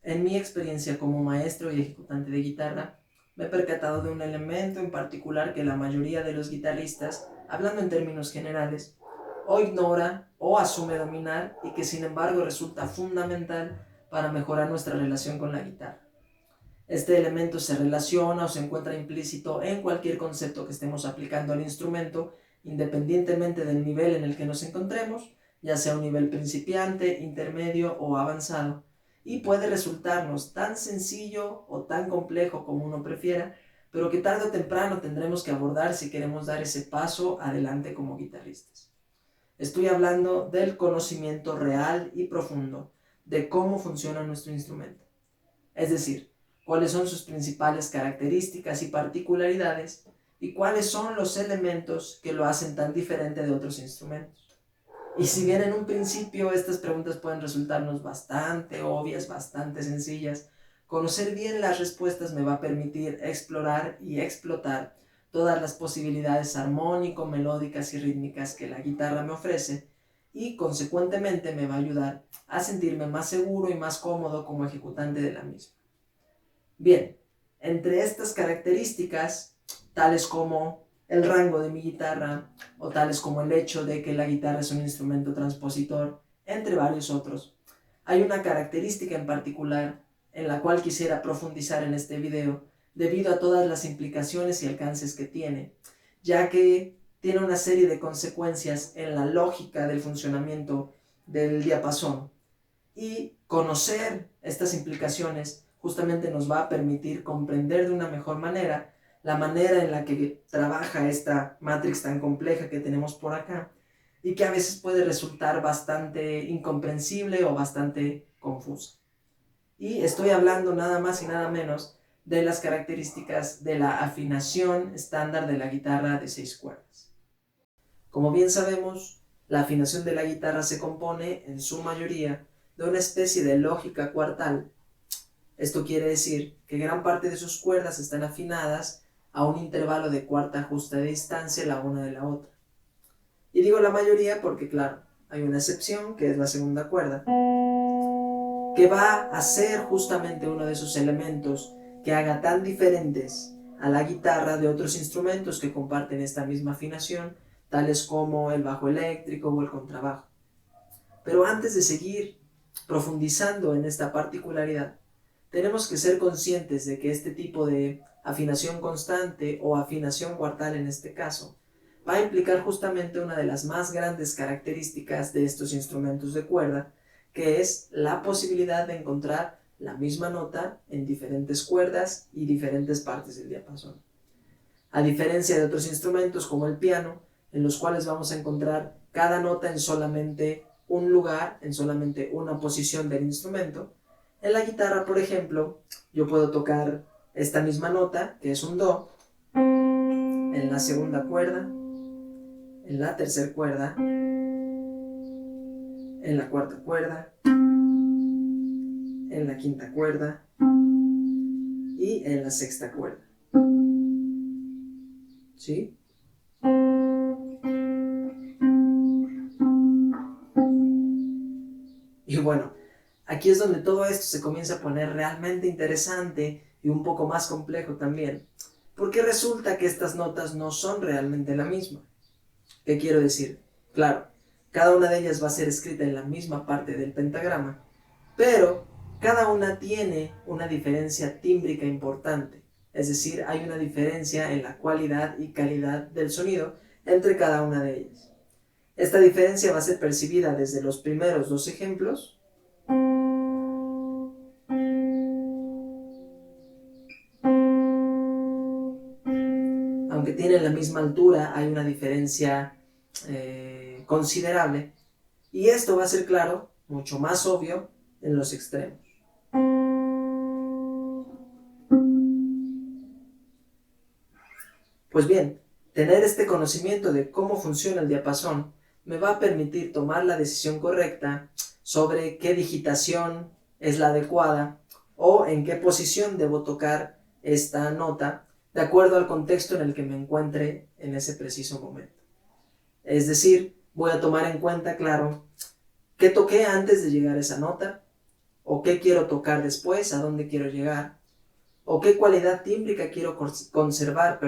En mi experiencia como maestro y ejecutante de guitarra, me he percatado de un elemento en particular que la mayoría de los guitarristas, hablando en términos generales, o ignora o asume dominar y que sin embargo resulta fundamental para mejorar nuestra relación con la guitarra. Este elemento se relaciona o se encuentra implícito en cualquier concepto que estemos aplicando al instrumento, independientemente del nivel en el que nos encontremos, ya sea un nivel principiante, intermedio o avanzado, y puede resultarnos tan sencillo o tan complejo como uno prefiera, pero que tarde o temprano tendremos que abordar si queremos dar ese paso adelante como guitarristas. Estoy hablando del conocimiento real y profundo de cómo funciona nuestro instrumento. Es decir, cuáles son sus principales características y particularidades y cuáles son los elementos que lo hacen tan diferente de otros instrumentos. Y si bien en un principio estas preguntas pueden resultarnos bastante obvias, bastante sencillas, conocer bien las respuestas me va a permitir explorar y explotar todas las posibilidades armónico, melódicas y rítmicas que la guitarra me ofrece y consecuentemente me va a ayudar a sentirme más seguro y más cómodo como ejecutante de la misma. Bien, entre estas características, tales como el rango de mi guitarra o tales como el hecho de que la guitarra es un instrumento transpositor, entre varios otros, hay una característica en particular en la cual quisiera profundizar en este video debido a todas las implicaciones y alcances que tiene, ya que tiene una serie de consecuencias en la lógica del funcionamiento del diapasón. Y conocer estas implicaciones justamente nos va a permitir comprender de una mejor manera la manera en la que trabaja esta matrix tan compleja que tenemos por acá y que a veces puede resultar bastante incomprensible o bastante confusa. Y estoy hablando nada más y nada menos de las características de la afinación estándar de la guitarra de 6 cuerdas. Como bien sabemos, la afinación de la guitarra se compone en su mayoría de una especie de lógica cuartal. Esto quiere decir que gran parte de sus cuerdas están afinadas a un intervalo de cuarta justa de distancia la una de la otra. Y digo la mayoría porque, claro, hay una excepción, que es la segunda cuerda, que va a ser justamente uno de esos elementos que haga tan diferentes a la guitarra de otros instrumentos que comparten esta misma afinación, tales como el bajo eléctrico o el contrabajo. Pero antes de seguir profundizando en esta particularidad, tenemos que ser conscientes de que este tipo de afinación constante o afinación cuartal en este caso va a implicar justamente una de las más grandes características de estos instrumentos de cuerda, que es la posibilidad de encontrar la misma nota en diferentes cuerdas y diferentes partes del diapasón. A diferencia de otros instrumentos como el piano, en los cuales vamos a encontrar cada nota en solamente un lugar, en solamente una posición del instrumento, en la guitarra, por ejemplo, yo puedo tocar esta misma nota, que es un do, en la segunda cuerda, en la tercera cuerda, en la cuarta cuerda, en la quinta cuerda y en la sexta cuerda. ¿Sí? Y bueno, aquí es donde todo esto se comienza a poner realmente interesante y un poco más complejo también, porque resulta que estas notas no son realmente la misma. ¿Qué quiero decir? Claro, cada una de ellas va a ser escrita en la misma parte del pentagrama, pero cada una tiene una diferencia tímbrica importante, es decir, hay una diferencia en la cualidad y calidad del sonido entre cada una de ellas. Esta diferencia va a ser percibida desde los primeros dos ejemplos, aunque tienen la misma altura, hay una diferencia considerable, y esto va a ser claro, mucho más obvio, en los extremos. Pues bien, tener este conocimiento de cómo funciona el diapasón me va a permitir tomar la decisión correcta sobre qué digitación es la adecuada o en qué posición debo tocar esta nota de acuerdo al contexto en el que me encuentre en ese preciso momento. Es decir, voy a tomar en cuenta, claro, qué toqué antes de llegar a esa nota, o qué quiero tocar después, a dónde quiero llegar, o qué cualidad tímbrica quiero conservar,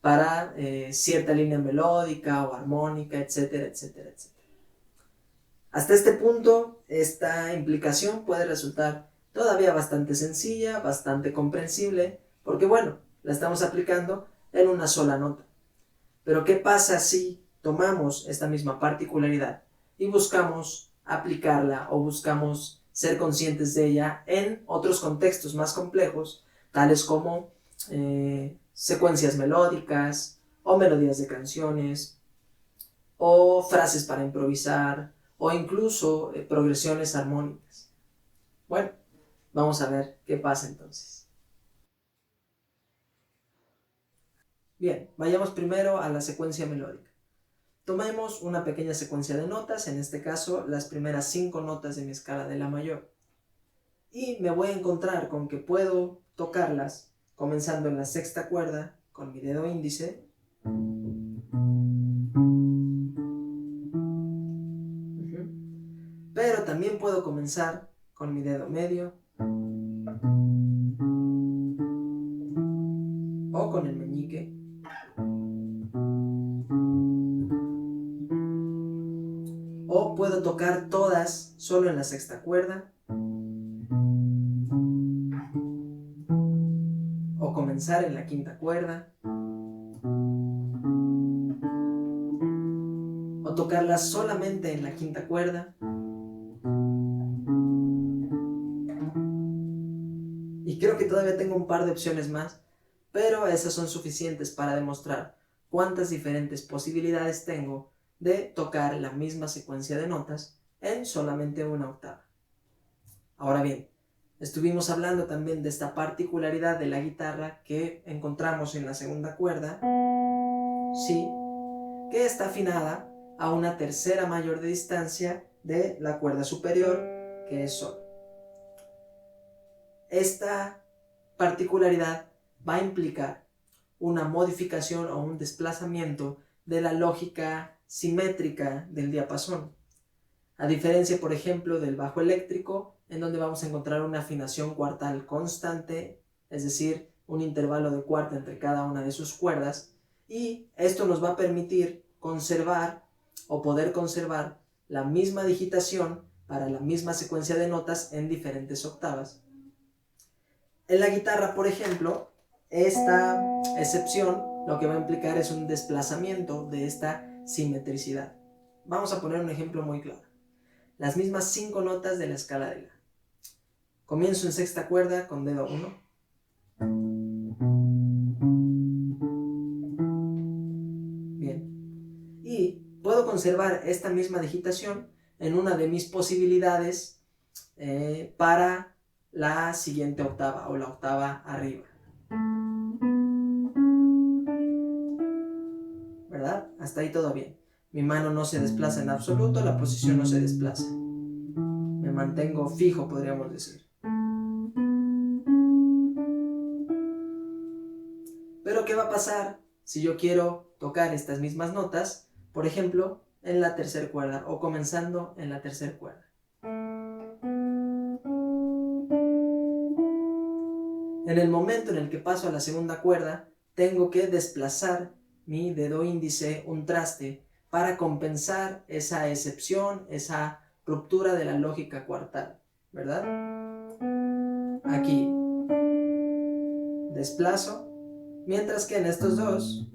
para cierta línea melódica o armónica, etcétera, etcétera, etcétera. Hasta este punto, esta implicación puede resultar todavía bastante sencilla, bastante comprensible, porque bueno, la estamos aplicando en una sola nota. Pero ¿qué pasa si tomamos esta misma particularidad y buscamos aplicarla o buscamos ser conscientes de ella en otros contextos más complejos, tales como secuencias melódicas o melodías de canciones o frases para improvisar o incluso progresiones armónicas? Bueno, vamos a ver qué pasa entonces. Bien, vayamos primero a la secuencia melódica. Tomemos una pequeña secuencia de notas, en este caso las primeras 5 notas de mi escala de la mayor. Y me voy a encontrar con que puedo tocarlas comenzando en la sexta cuerda con mi dedo índice. Pero también puedo comenzar con mi dedo medio o con el meñique. O puedo tocar todas solo en la sexta cuerda. O comenzar en la quinta cuerda. O tocarlas solamente en la quinta cuerda. Y creo que todavía tengo un par de opciones más, pero esas son suficientes para demostrar cuántas diferentes posibilidades tengo de tocar la misma secuencia de notas en solamente una octava. Ahora bien, estuvimos hablando también de esta particularidad de la guitarra que encontramos en la segunda cuerda, Si, que está afinada a una tercera mayor de distancia de la cuerda superior, que es Sol. Esta particularidad va a implicar una modificación o un desplazamiento de la lógica simétrica del diapasón. A diferencia, por ejemplo, del bajo eléctrico, en donde vamos a encontrar una afinación cuartal constante, es decir, un intervalo de cuarta entre cada una de sus cuerdas, y esto nos va a permitir conservar o poder conservar la misma digitación para la misma secuencia de notas en diferentes octavas. En la guitarra, por ejemplo, esta excepción lo que va a implicar es un desplazamiento de esta simetricidad. Vamos a poner un ejemplo muy claro. Las mismas 5 notas de la escala de La. Comienzo en sexta cuerda con dedo 1. Bien. Y puedo conservar esta misma digitación en una de mis posibilidades para la siguiente octava o la octava arriba. ¿Verdad? Hasta ahí todo bien. Mi mano no se desplaza en absoluto, la posición no se desplaza. Me mantengo fijo, podríamos decir. Pero ¿qué va a pasar si yo quiero tocar estas mismas notas, por ejemplo, en la tercera cuerda o comenzando en la tercera cuerda? En el momento en el que paso a la segunda cuerda, tengo que desplazar mi dedo índice un traste para compensar esa excepción, esa ruptura de la lógica cuartal, ¿verdad? Aquí desplazo, mientras que en estos dos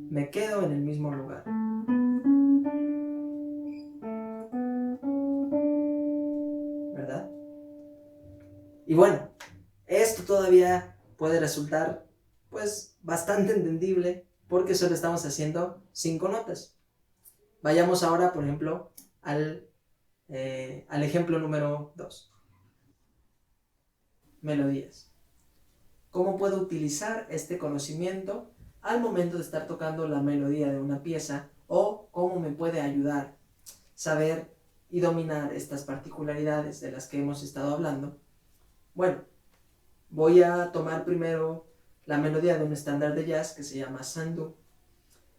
me quedo en el mismo lugar. ¿Verdad? Y bueno, esto todavía puede resultar pues bastante entendible porque solo estamos haciendo 5 notas. Vayamos ahora, por ejemplo, al ejemplo número 2. Melodías. ¿Cómo puedo utilizar este conocimiento al momento de estar tocando la melodía de una pieza? ¿O cómo me puede ayudar saber y dominar estas particularidades de las que hemos estado hablando? Bueno, voy a tomar primero la melodía de un estándar de jazz que se llama Sandu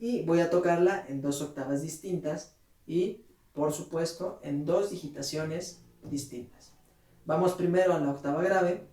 y voy a tocarla en 2 octavas distintas y por supuesto, en 2 digitaciones distintas. Vamos primero a la octava grave.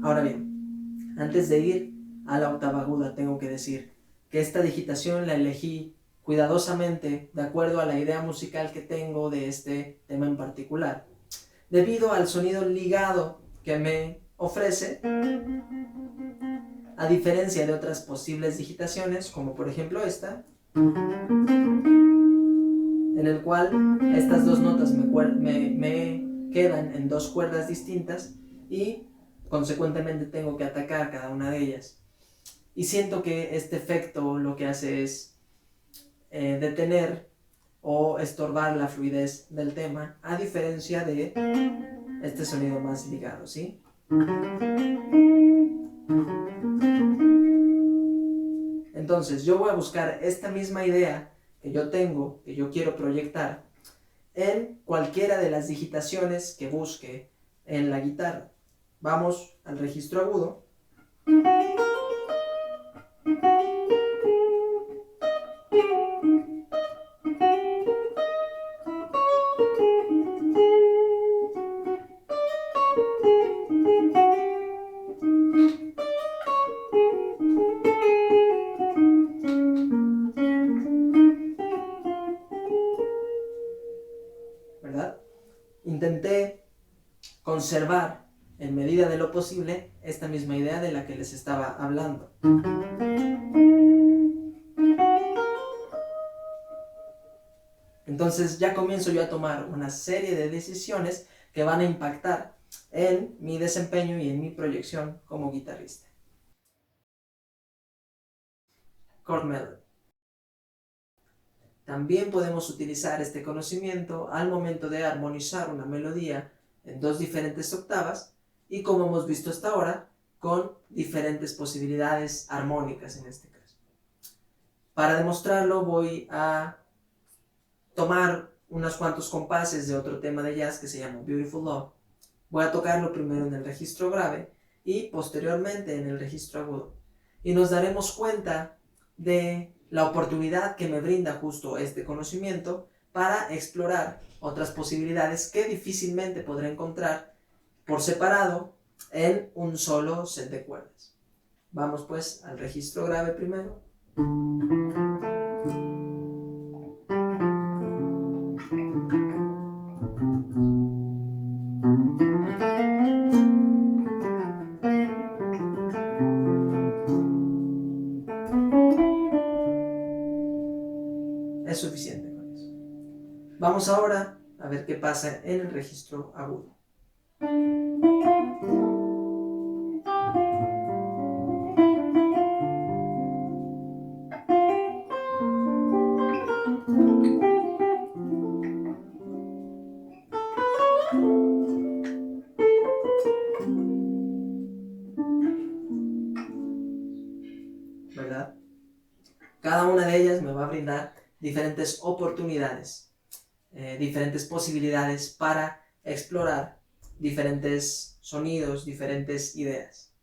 Ahora bien, antes de ir a la octava aguda, tengo que decir que esta digitación la elegí cuidadosamente de acuerdo a la idea musical que tengo de este tema en particular, debido al sonido ligado que me ofrece, a diferencia de otras posibles digitaciones, como por ejemplo esta, en el cual estas 2 notas me quedan en 2 cuerdas distintas y consecuentemente tengo que atacar cada una de ellas. Y siento que este efecto lo que hace es detener o estorbar la fluidez del tema, a diferencia de este sonido más ligado, ¿sí? Entonces yo voy a buscar esta misma idea que yo tengo, que yo quiero proyectar, en cualquiera de las digitaciones que busque en la guitarra. Vamos al registro agudo. ¿Verdad? Intenté conservar en medida de lo posible esta misma idea de la que les estaba hablando. Entonces ya comienzo yo a tomar una serie de decisiones que van a impactar en mi desempeño y en mi proyección como guitarrista. Chord melody. También podemos utilizar este conocimiento al momento de armonizar una melodía en 2 diferentes octavas y, como hemos visto hasta ahora, con diferentes posibilidades armónicas en este caso. Para demostrarlo voy a tomar unos cuantos compases de otro tema de jazz que se llama Beautiful Love. Voy a tocarlo primero en el registro grave y posteriormente en el registro agudo. Y nos daremos cuenta de la oportunidad que me brinda justo este conocimiento para explorar otras posibilidades que difícilmente podré encontrar por separado en un solo set de cuerdas. Vamos pues al registro grave primero. Es suficiente con eso. Vamos ahora a ver qué pasa en el registro agudo. ¿Verdad? Cada una de ellas me va a brindar diferentes oportunidades, diferentes posibilidades para explorar diferentes sonidos, diferentes ideas.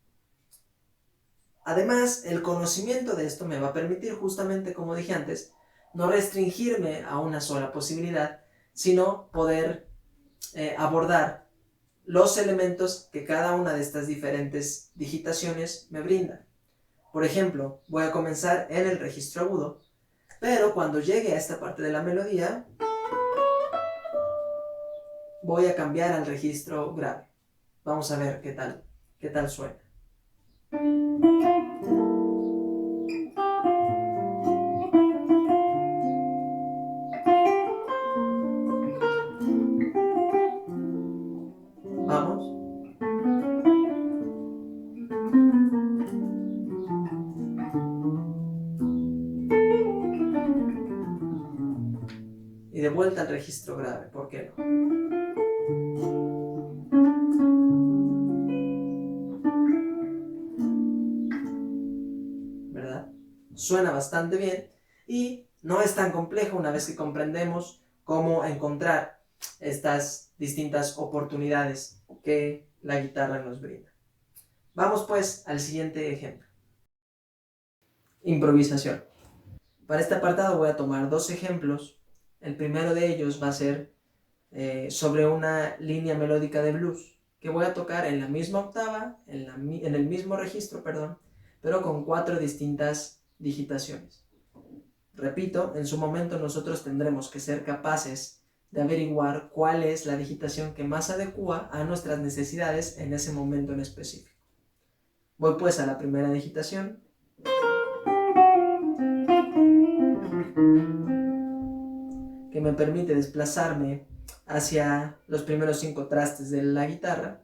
Además, el conocimiento de esto me va a permitir, justamente como dije antes, no restringirme a una sola posibilidad, sino poder abordar los elementos que cada una de estas diferentes digitaciones me brinda. Por ejemplo, voy a comenzar en el registro agudo, pero cuando llegue a esta parte de la melodía, voy a cambiar al registro grave. Vamos a ver qué tal suena. Vamos. Y de vuelta al registro grave, ¿por qué no? suena bastante bien y no es tan complejo una vez que comprendemos cómo encontrar estas distintas oportunidades que la guitarra nos brinda. Vamos pues al siguiente ejemplo. Improvisación. Para este apartado voy a tomar dos ejemplos. El primero de ellos va a ser sobre una línea melódica de blues que voy a tocar en la misma octava, en el mismo registro, perdón, pero con 4 distintas digitaciones. Repito, en su momento nosotros tendremos que ser capaces de averiguar cuál es la digitación que más adecua a nuestras necesidades en ese momento en específico. Voy pues a la primera digitación. Que me permite desplazarme hacia los primeros 5 trastes de la guitarra.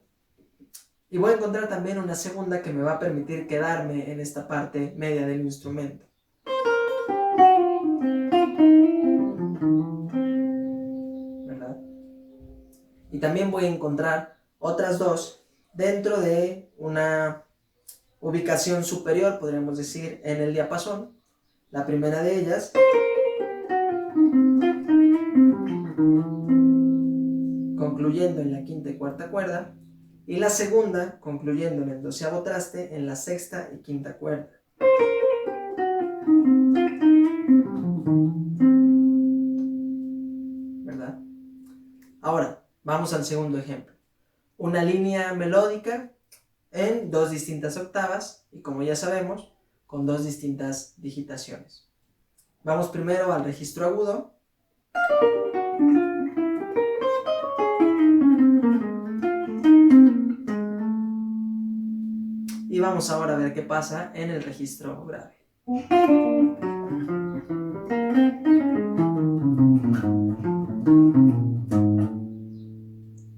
Y voy a encontrar también una segunda que me va a permitir quedarme en esta parte media del instrumento. ¿Verdad? Y también voy a encontrar otras dos dentro de una ubicación superior, podríamos decir, en el diapasón. La primera de ellas concluyendo en la quinta y cuarta cuerda, y la segunda concluyendo en el 12º traste en la sexta y quinta cuerda. ¿Verdad? Ahora, vamos al segundo ejemplo. Una línea melódica en 2 distintas octavas y, como ya sabemos, con 2 distintas digitaciones. Vamos primero al registro agudo. Y vamos ahora a ver qué pasa en el registro grave.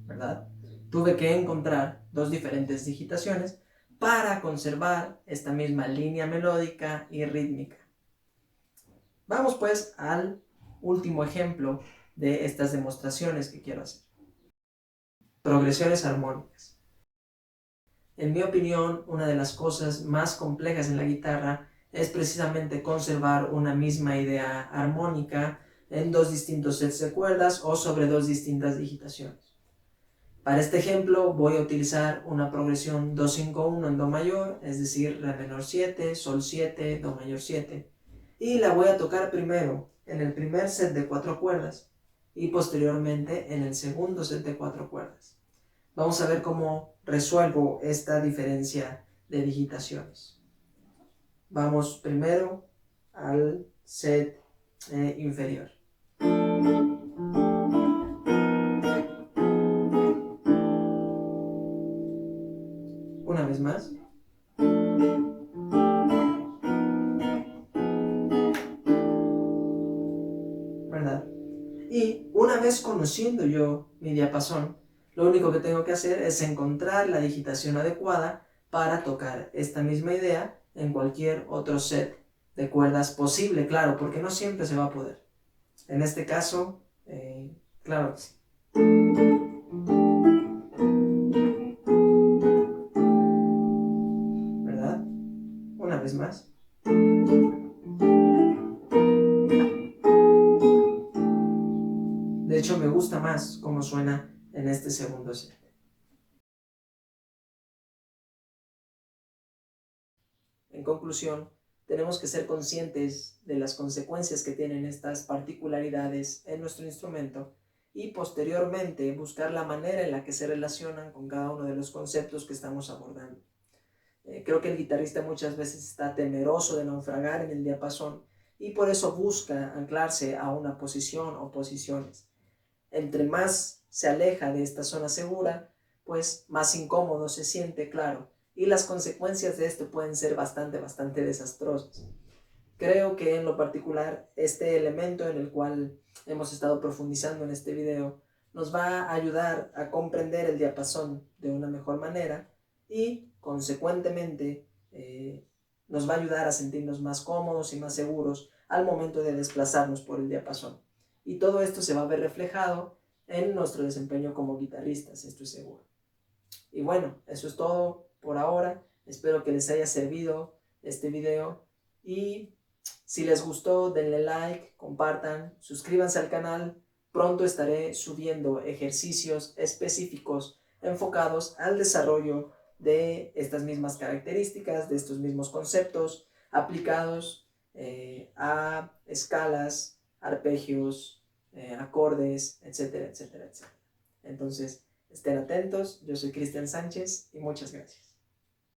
¿Verdad? Tuve que encontrar 2 diferentes digitaciones para conservar esta misma línea melódica y rítmica. Vamos pues al último ejemplo de estas demostraciones que quiero hacer. Progresiones armónicas. En mi opinión, una de las cosas más complejas en la guitarra es precisamente conservar una misma idea armónica en 2 distintos sets de cuerdas o sobre 2 distintas digitaciones. Para este ejemplo voy a utilizar una progresión 2-5-1 en Do mayor, es decir, Re menor 7, Sol 7, Do mayor 7, y la voy a tocar primero en el primer set de 4 cuerdas y posteriormente en el segundo set de 4 cuerdas. Vamos a ver cómo resuelvo esta diferencia de digitaciones. Vamos primero al set inferior. Una vez más. ¿Verdad? Y una vez conociendo yo mi diapasón, lo único que tengo que hacer es encontrar la digitación adecuada para tocar esta misma idea en cualquier otro set de cuerdas posible, claro, porque no siempre se va a poder. En este caso, claro que sí. ¿Verdad? Una vez más. De hecho, me gusta más cómo suena en este segundo set. En conclusión, tenemos que ser conscientes de las consecuencias que tienen estas particularidades en nuestro instrumento y posteriormente buscar la manera en la que se relacionan con cada uno de los conceptos que estamos abordando. Creo que el guitarrista muchas veces está temeroso de naufragar en el diapasón y por eso busca anclarse a una posición o posiciones. Entre más se aleja de esta zona segura, pues más incómodo se siente, claro, y las consecuencias de esto pueden ser bastante desastrosas. Creo que en lo particular este elemento en el cual hemos estado profundizando en este video nos va a ayudar a comprender el diapasón de una mejor manera y consecuentemente nos va a ayudar a sentirnos más cómodos y más seguros al momento de desplazarnos por el diapasón. Y todo esto se va a ver reflejado en nuestro desempeño como guitarristas, estoy seguro. Y bueno, eso es todo por ahora. Espero que les haya servido este video y Si les gustó, denle like, compartan, suscríbanse al canal. Pronto estaré subiendo ejercicios específicos enfocados al desarrollo de estas mismas características, de estos mismos conceptos aplicados a escalas, arpegios, acordes, etcétera, etcétera, etcétera. Entonces, estén atentos. Yo soy Cristian Sánchez y muchas gracias.